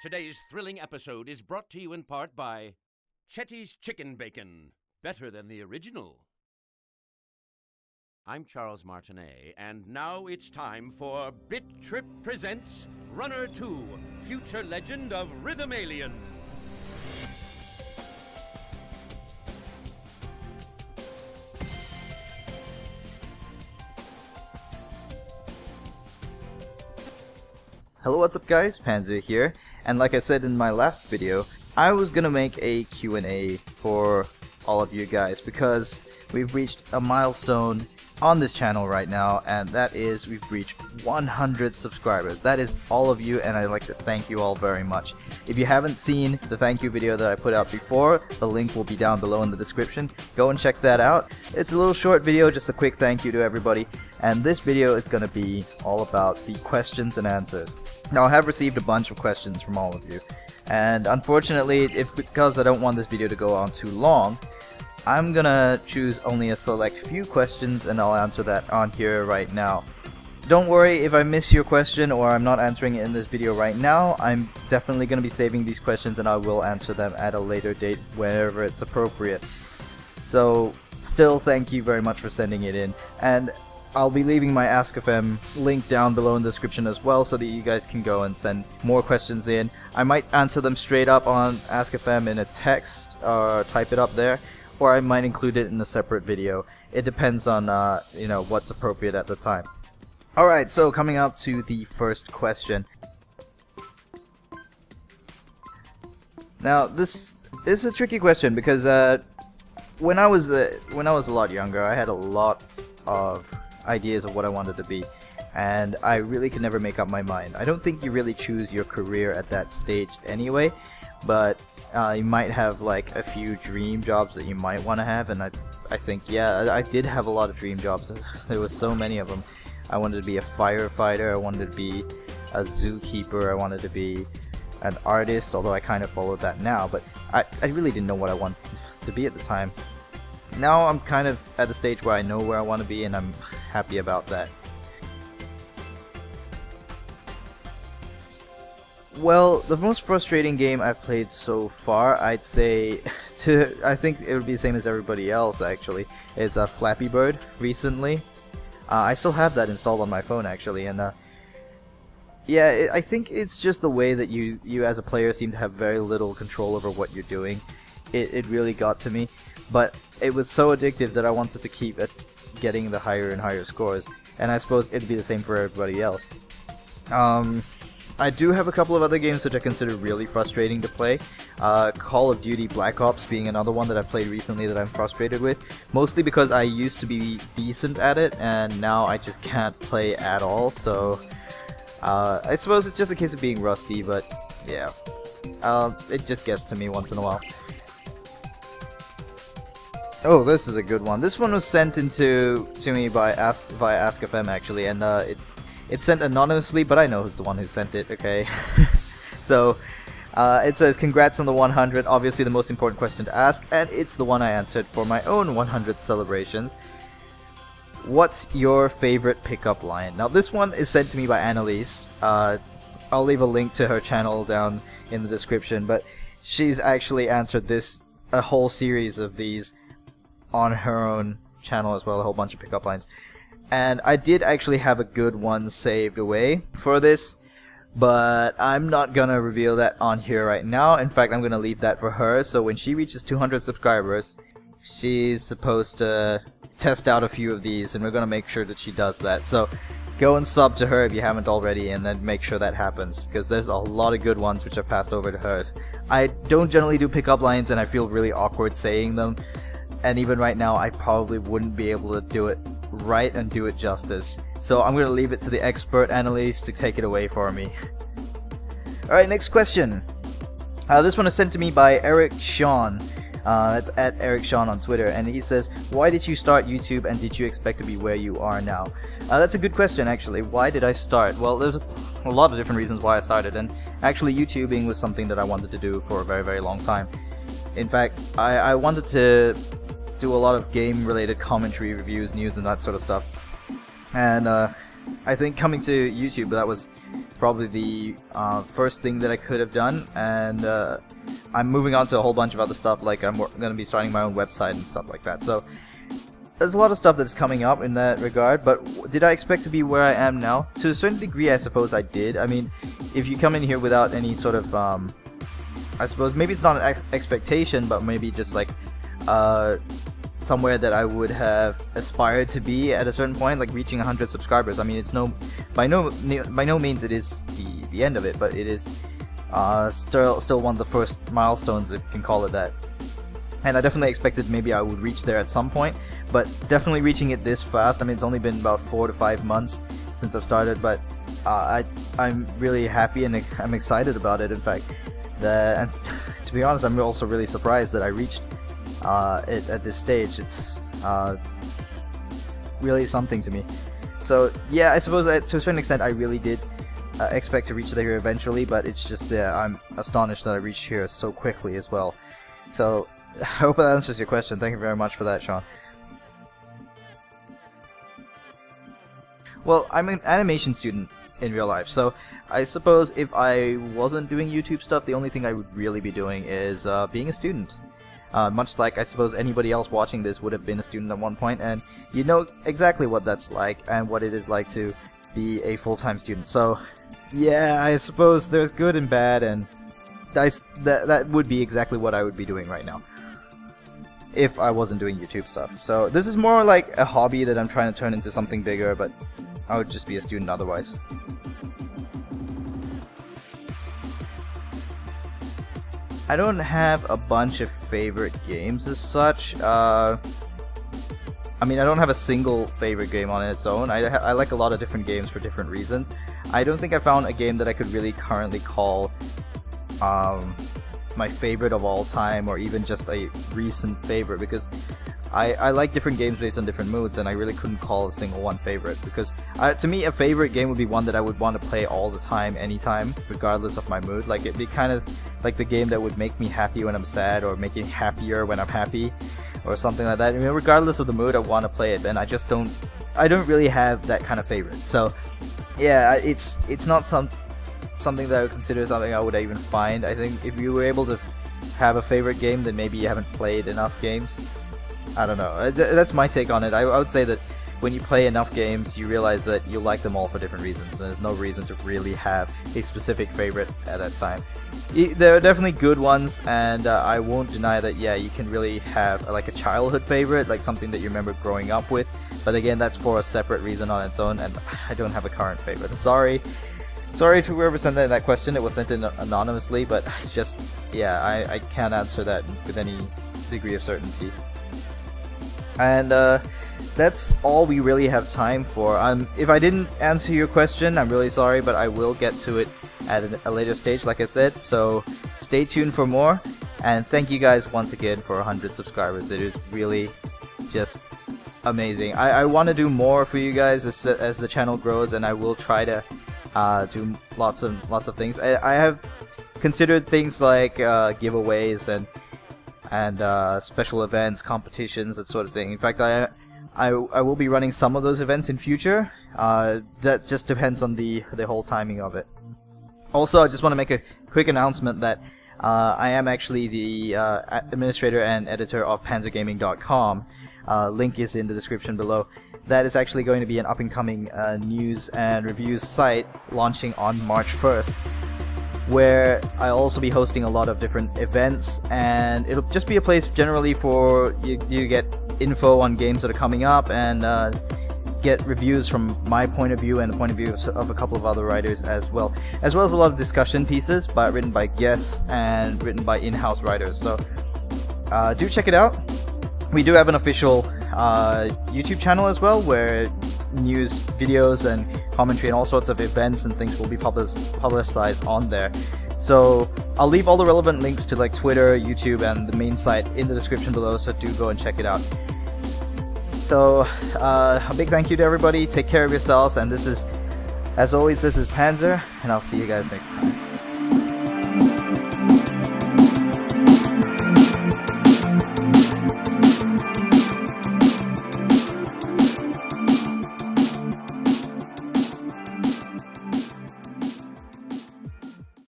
Today's thrilling episode is brought to you in part by Chetty's Chicken Bacon, better than the original. I'm Charles Martinet, and now it's time for BIT.TRIP presents Runner 2, Future Legend of Rhythm Alien. Hello, what's up guys, Panzer here, and like I said in my last video, I was gonna make a Q&A for all of you guys because we've reached a milestone on this channel right now, and that is we've reached 100 subscribers. That is all of you, and I'd like to thank you all very much. If you haven't seen the thank you video that I put out before, the link will be down below in the description. Go and check that out. It's a little short video, just a quick thank you to everybody, and this video is going to be all about the questions and answers. Now, I have received a bunch of questions from all of you, and unfortunately, because I don't want this video to go on too long, I'm gonna choose only a select few questions and I'll answer that on here right now. Don't worry if I miss your question or I'm not answering it in this video right now. I'm definitely gonna be saving these questions and I will answer them at a later date whenever it's appropriate. So still, thank you very much for sending it in, and I'll be leaving my Ask.fm link down below in the description as well so that you guys can go and send more questions in. I might answer them straight up on Ask.fm in a text or type it up there, or I might include it in a separate video. It depends on what's appropriate at the time. Alright, so coming up to the first question. Now this is a tricky question because when I was a lot younger, I had a lot of ideas of what I wanted to be, and I really could never make up my mind. I don't think you really choose your career at that stage anyway, but you might have like a few dream jobs that you might want to have, and I think, yeah, I did have a lot of dream jobs. There was so many of them. I wanted to be a firefighter, I wanted to be a zookeeper, I wanted to be an artist, although I kind of followed that now, but I really didn't know what I wanted to be at the time. Now I'm kind of at the stage where I know where I want to be, and I'm happy about that. Well, the most frustrating game I've played so far, I'd say, I think it would be the same as everybody else actually, is Flappy Bird recently. I still have that installed on my phone actually, and yeah, I think it's just the way that you as a player seem to have very little control over what you're doing. It really got to me, but it was so addictive that I wanted to keep getting the higher and higher scores, and I suppose it'd be the same for everybody else. I do have a couple of other games which I consider really frustrating to play. Call of Duty Black Ops being another one that I've played recently that I'm frustrated with, mostly because I used to be decent at it and now I just can't play at all, so I suppose it's just a case of being rusty, but yeah, it just gets to me once in a while. Oh, this is a good one. This one was sent to me by via Ask.fm actually, and it's sent anonymously, but I know who's the one who sent it, okay? So, it says, congrats on the 100, obviously the most important question to ask, and it's the one I answered for my own 100th celebrations. What's your favorite pickup line? Now this one is sent to me by Annalise. I'll leave a link to her channel down in the description, but she's actually answered a whole series of these on her own channel as well, a whole bunch of pickup lines. And I did actually have a good one saved away for this, but I'm not gonna reveal that on here right now. In fact, I'm gonna leave that for her, so when she reaches 200 subscribers, she's supposed to test out a few of these, and we're gonna make sure that she does that. So go and sub to her if you haven't already, and then make sure that happens, because there's a lot of good ones which I've passed over to her. I don't generally do pickup lines, and I feel really awkward saying them, and even right now I probably wouldn't be able to do it right and do it justice. So I'm gonna leave it to the expert Annalise to take it away for me. Alright, next question. This one is sent to me by Shaun. That's at Shaun on Twitter, and he says, why did you start YouTube and did you expect to be where you are now? That's a good question actually. Why did I start? Well, there's a lot of different reasons why I started, and actually YouTubing was something that I wanted to do for a very, very long time. In fact, I wanted to do a lot of game-related commentary, reviews, news, and that sort of stuff. And I think coming to YouTube, that was probably the first thing that I could have done, and I'm moving on to a whole bunch of other stuff, like I'm going to be starting my own website and stuff like that. So there's a lot of stuff that's coming up in that regard, but did I expect to be where I am now? To a certain degree, I suppose I did. I mean, if you come in here without any sort of, I suppose maybe it's not an expectation, but maybe just like somewhere that I would have aspired to be at a certain point, like reaching 100 subscribers. I mean, it's by no means it is the end of it, but it is still one of the first milestones, if you can call it that. And I definitely expected maybe I would reach there at some point, but definitely reaching it this fast. I mean, it's only been about 4 to 5 months since I've started, but I'm really happy and I'm excited about it. In fact, and to be honest, I'm also really surprised that I reached it at this stage. It's really something to me. So yeah, I suppose to a certain extent I really did expect to reach there eventually, but it's just that I'm astonished that I reached here so quickly as well. So I hope that answers your question. Thank you very much for that, Shaun. Well, I'm an animation student in real life, so I suppose if I wasn't doing YouTube stuff, the only thing I would really be doing is being a student. Much like I suppose anybody else watching this would have been a student at one point, and you know exactly what that's like and what it is like to be a full-time student. So yeah, I suppose there's good and bad, and that would be exactly what I would be doing right now if I wasn't doing YouTube stuff. So this is more like a hobby that I'm trying to turn into something bigger, but I would just be a student otherwise. I don't have a bunch of favorite games as such. I mean, I don't have a single favorite game on its own. I like a lot of different games for different reasons. I don't think I found a game that I could really currently call my favorite of all time, or even just a recent favorite, because I like different games based on different moods, and I really couldn't call a single one favorite, because to me a favorite game would be one that I would want to play all the time, anytime, regardless of my mood. Like, it'd be kind of like the game that would make me happy when I'm sad, or make me happier when I'm happy, or something like that. I mean, regardless of the mood, I want to play it, and I don't really have that kind of favorite. So yeah, it's not something that I would consider something I would even find. I think if you were able to have a favorite game, then maybe you haven't played enough games. I don't know. That's my take on it. I would say that when you play enough games, you realize that you like them all for different reasons, and there's no reason to really have a specific favorite at that time. There are definitely good ones, and I won't deny that, yeah, you can really have like a childhood favorite, like something that you remember growing up with, but again, that's for a separate reason on its own, and I don't have a current favorite. Sorry to whoever sent that question. It was sent in anonymously, but just, yeah, I can't answer that with any degree of certainty. And that's all we really have time for. If I didn't answer your question, I'm really sorry, but I will get to it at a later stage, like I said, so stay tuned for more, and thank you guys once again for 100 subscribers. It is really just amazing. I want to do more for you guys as the channel grows, and I will try to do lots of things. I have considered things like giveaways and special events, competitions, that sort of thing. In fact, I will be running some of those events in future. That just depends on the whole timing of it. Also, I just want to make a quick announcement that I am actually the administrator and editor of panzergaming.com. Link is in the description below. That is actually going to be an up-and-coming news and reviews site launching on March 1st. Where I'll also be hosting a lot of different events, and it'll just be a place generally for you to get info on games that are coming up, and get reviews from my point of view and the point of view of a couple of other writers as well as a lot of discussion pieces written by guests and written by in-house writers. So do check it out. We do have an official YouTube channel as well, where news, videos, and commentary and all sorts of events and things will be publicized on there. So I'll leave all the relevant links to like Twitter, YouTube, and the main site in the description below, so do go and check it out. So a big thank you to everybody. Take care of yourselves, and this is, as always, this is Panzer, and I'll see you guys next time.